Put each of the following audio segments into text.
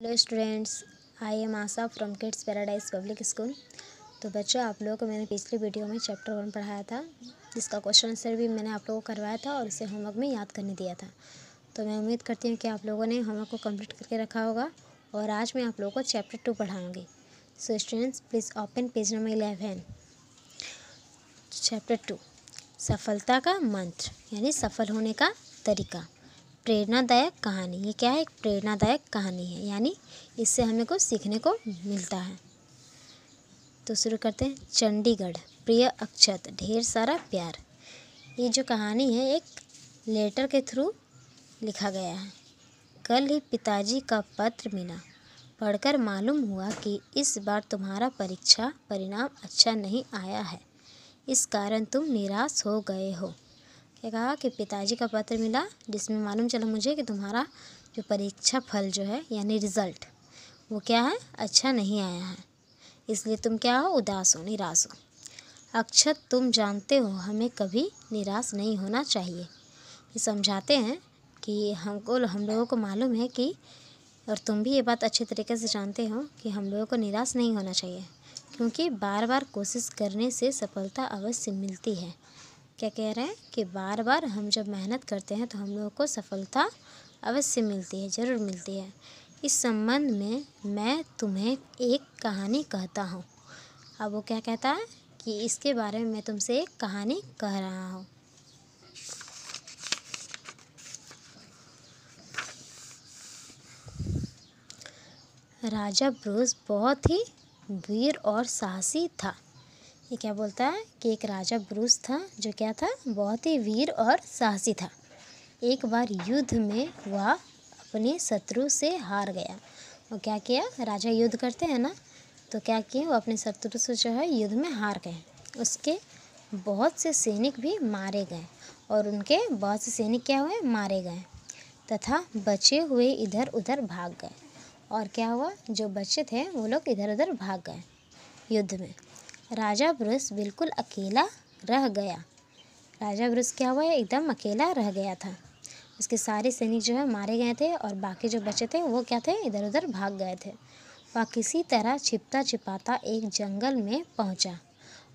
Hello students, I am Asha from kids paradise public school. तो बच्चों, आप लोगों को मैंने पिछली वीडियो में चैप्टर 1 पढ़ाया था, जिसका क्वेश्चन आंसर भी मैंने आप लोगों को करवाया था और उसे होमवर्क में याद करने दिया था। तो मैं उम्मीद करती हूँ कि आप लोगों ने होमवर्क को कंप्लीट करके रखा होगा। और आज मैं आप लोगों को चैप्टर 2 पढ़ाऊँगी। So students, please open page number 11। Chapter 2, सफलता का मंत्र यानी सफल होने का तरीका। प्रेरणादायक कहानी। ये क्या है? एक प्रेरणादायक कहानी है, यानी इससे हमें कुछ सीखने को मिलता है। तो शुरू करते हैं। चंडीगढ़, प्रिय अक्षत, ढेर सारा प्यार। ये जो कहानी है एक लेटर के थ्रू लिखा गया है। कल ही पिताजी का पत्र मिला। पढ़कर मालूम हुआ कि इस बार तुम्हारा परीक्षा परिणाम अच्छा नहीं आया है, इस कारण तुम निराश हो गए हो। क्या कहा कि पिताजी का पत्र मिला, जिसमें मालूम चला मुझे कि तुम्हारा जो परीक्षा फल जो है यानी रिज़ल्ट, वो क्या है, अच्छा नहीं आया है, इसलिए तुम क्या हो, उदास हो, निराश हो। अक्षत, तुम जानते हो हमें कभी निराश नहीं होना चाहिए। ये समझाते हैं कि हम लोगों को मालूम है कि, और तुम भी ये बात अच्छे तरीके से जानते हो कि हम लोगों को निराश नहीं होना चाहिए, क्योंकि बार बार कोशिश करने से सफलता अवश्य मिलती है। क्या कह रहे हैं कि बार बार हम जब मेहनत करते हैं तो हम लोगों को सफलता अवश्य मिलती है, ज़रूर मिलती है। इस संबंध में मैं तुम्हें एक कहानी कहता हूँ। अब वो क्या कहता है कि इसके बारे में मैं तुमसे एक कहानी कह रहा हूँ। राजा ब्रूस बहुत ही वीर और साहसी था। ये क्या बोलता है कि एक राजा ब्रूस था जो क्या था, बहुत ही वीर और साहसी था। एक बार युद्ध में वह अपने शत्रु से हार गया। वो क्या किया, राजा युद्ध करते हैं ना, तो क्या किया, वो अपने शत्रु से जो है युद्ध में हार गए। उसके बहुत से सैनिक भी मारे गए और उनके बहुत से सैनिक क्या हुए, मारे गए, तथा बचे हुए इधर उधर भाग गए। और क्या हुआ, जो बचे थे वो लोग इधर उधर भाग गए युद्ध में। राजा ब्रूस बिल्कुल अकेला रह गया। राजा ब्रूस क्या हुआ, एकदम अकेला रह गया था। उसके सारे सैनिक जो है मारे गए थे और बाकी जो बचे थे वो क्या थे, इधर उधर भाग गए थे। वह किसी तरह छिपता छिपाता एक जंगल में पहुंचा।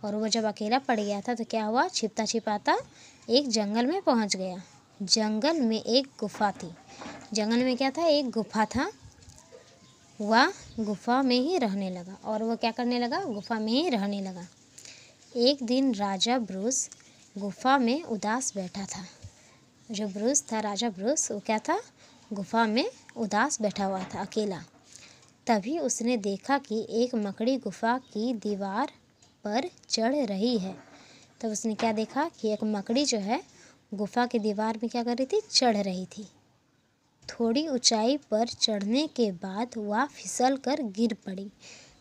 और वो जब अकेला पड़ गया था तो क्या हुआ, छिपता छिपाता एक जंगल में पहुंच गया। जंगल में एक गुफा थी। जंगल में क्या था, एक गुफा था। वह गुफा में ही रहने लगा। और वो क्या करने लगा, गुफा में ही रहने लगा। एक दिन राजा ब्रूस गुफा में उदास बैठा था। जो ब्रूस था, राजा ब्रूस, वो क्या था, गुफा में उदास बैठा हुआ था, अकेला। तभी उसने देखा कि एक मकड़ी गुफा की दीवार पर चढ़ रही है। तब उसने क्या देखा कि एक मकड़ी जो है गुफा की दीवार में क्या कर रही थी, चढ़ रही थी। थोड़ी ऊंचाई पर चढ़ने के बाद वह फिसल कर गिर पड़ी।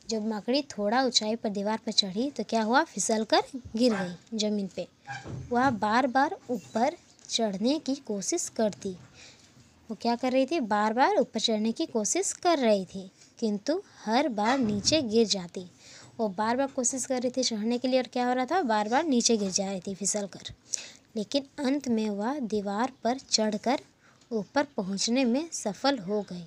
जब मकड़ी थोड़ा ऊंचाई पर दीवार पर चढ़ी तो क्या हुआ, फिसल कर गिर गई ज़मीन पे। वह बार बार ऊपर चढ़ने की कोशिश करती। वो क्या कर रही थी, बार बार ऊपर चढ़ने की कोशिश कर रही थी, किंतु हर बार नीचे गिर जाती। वो बार बार कोशिश कर रही थी चढ़ने के लिए, और क्या हो रहा था, बार बार नीचे गिर जा रही थी फिसल कर। लेकिन अंत में वह दीवार पर चढ़कर ऊपर पहुंचने में सफल हो गई।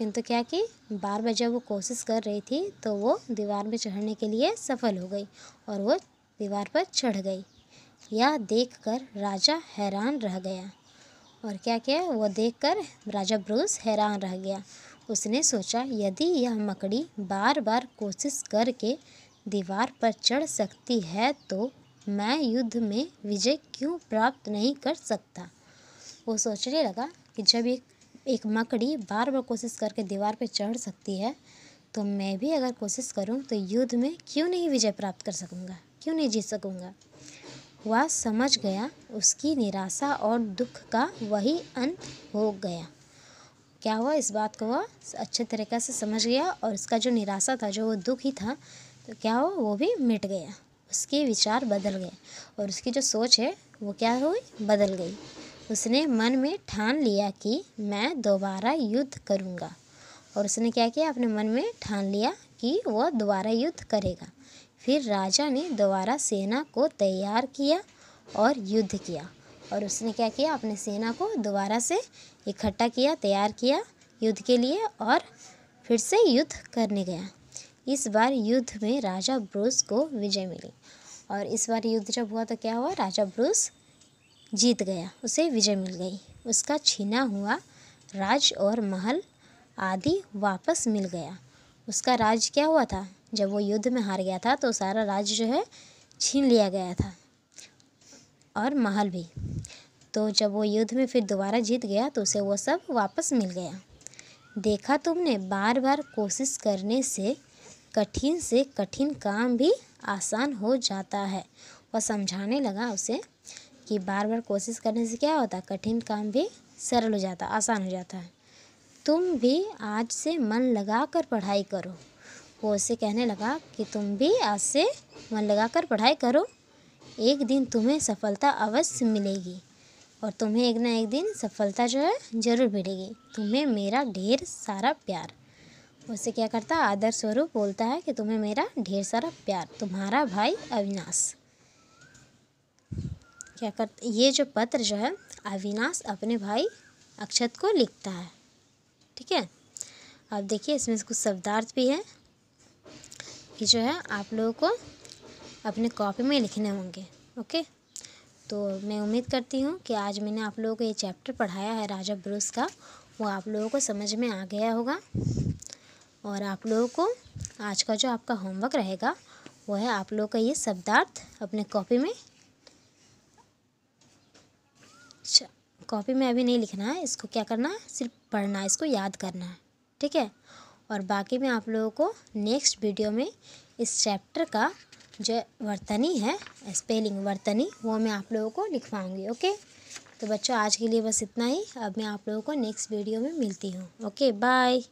किंतु क्या कि बार बार जब वो कोशिश कर रही थी तो वो दीवार में चढ़ने के लिए सफल हो गई और वो दीवार पर चढ़ गई। यह देखकर राजा हैरान रह गया। और क्या किया, वो देखकर राजा ब्रूस हैरान रह गया। उसने सोचा, यदि यह मकड़ी बार बार कोशिश करके दीवार पर चढ़ सकती है तो मैं युद्ध में विजय क्यों प्राप्त नहीं कर सकता। वो सोचने लगा कि जब एक मकड़ी बार बार कोशिश करके दीवार पर चढ़ सकती है तो मैं भी अगर कोशिश करूं तो युद्ध में क्यों नहीं विजय प्राप्त कर सकूंगा, क्यों नहीं जीत सकूंगा। वह समझ गया उसकी निराशा और दुख का वही अंत हो गया। क्या हुआ, इस बात को वह अच्छे तरीक़े से समझ गया और उसका जो निराशा था, जो वो दुख ही था, तो क्या हुआ, वो भी मिट गया। उसके विचार बदल गए और उसकी जो सोच है वो क्या हुई, बदल गई। उसने मन में ठान लिया कि मैं दोबारा युद्ध करूँगा। और उसने क्या किया, अपने मन में ठान लिया कि वह दोबारा युद्ध करेगा। फिर राजा ने दोबारा सेना को तैयार किया और युद्ध किया। और उसने क्या किया, अपने सेना को दोबारा से इकट्ठा किया, तैयार किया युद्ध के लिए और फिर से युद्ध करने गया। इस बार युद्ध में राजा ब्रूस को विजय मिली और इस बार युद्ध जब हुआ तो क्या हुआ, राजा ब्रूस जीत गया, उसे विजय मिल गई। उसका छीना हुआ राज और महल आदि वापस मिल गया। उसका राज क्या हुआ था, जब वो युद्ध में हार गया था तो सारा राज्य जो है छीन लिया गया था और महल भी। तो जब वो युद्ध में फिर दोबारा जीत गया तो उसे वो सब वापस मिल गया। देखा तुमने, बार बार कोशिश करने से कठिन काम भी आसान हो जाता है। वह समझाने लगा उसे कि बार बार कोशिश करने से क्या होता है, कठिन काम भी सरल हो जाता, आसान हो जाता है। तुम भी आज से मन लगा कर पढ़ाई करो। वो उसे कहने लगा कि तुम भी आज से मन लगा कर पढ़ाई करो, एक दिन तुम्हें सफलता अवश्य मिलेगी और तुम्हें एक ना एक दिन सफलता जो है ज़रूर मिलेगी। तुम्हें मेरा ढेर सारा प्यार। उसे क्या करता है, आदर स्वरूप बोलता है कि तुम्हें मेरा ढेर सारा प्यार, तुम्हारा भाई अविनाश। क्या करता, ये जो पत्र जो है अविनाश अपने भाई अक्षत को लिखता है। ठीक है, अब देखिए इसमें कुछ शब्दार्थ भी है कि जो है आप लोगों को अपने कॉपी में लिखने होंगे। ओके, तो मैं उम्मीद करती हूँ कि आज मैंने आप लोगों को ये चैप्टर पढ़ाया है राजा ब्रूस का, वो आप लोगों को समझ में आ गया होगा। और आप लोगों को आज का जो आपका होमवर्क रहेगा वो है आप लोगों का ये शब्दार्थ अपने कॉपी में अभी नहीं लिखना है, इसको क्या करना है, सिर्फ पढ़ना है, इसको याद करना है। ठीक है, और बाकी मैं आप लोगों को नेक्स्ट वीडियो में इस चैप्टर का जो वर्तनी है, स्पेलिंग वर्तनी, वो मैं आप लोगों को लिखवाऊंगी। ओके, तो बच्चों आज के लिए बस इतना ही। अब मैं आप लोगों को नेक्स्ट वीडियो में मिलती हूँ। Okay, bye.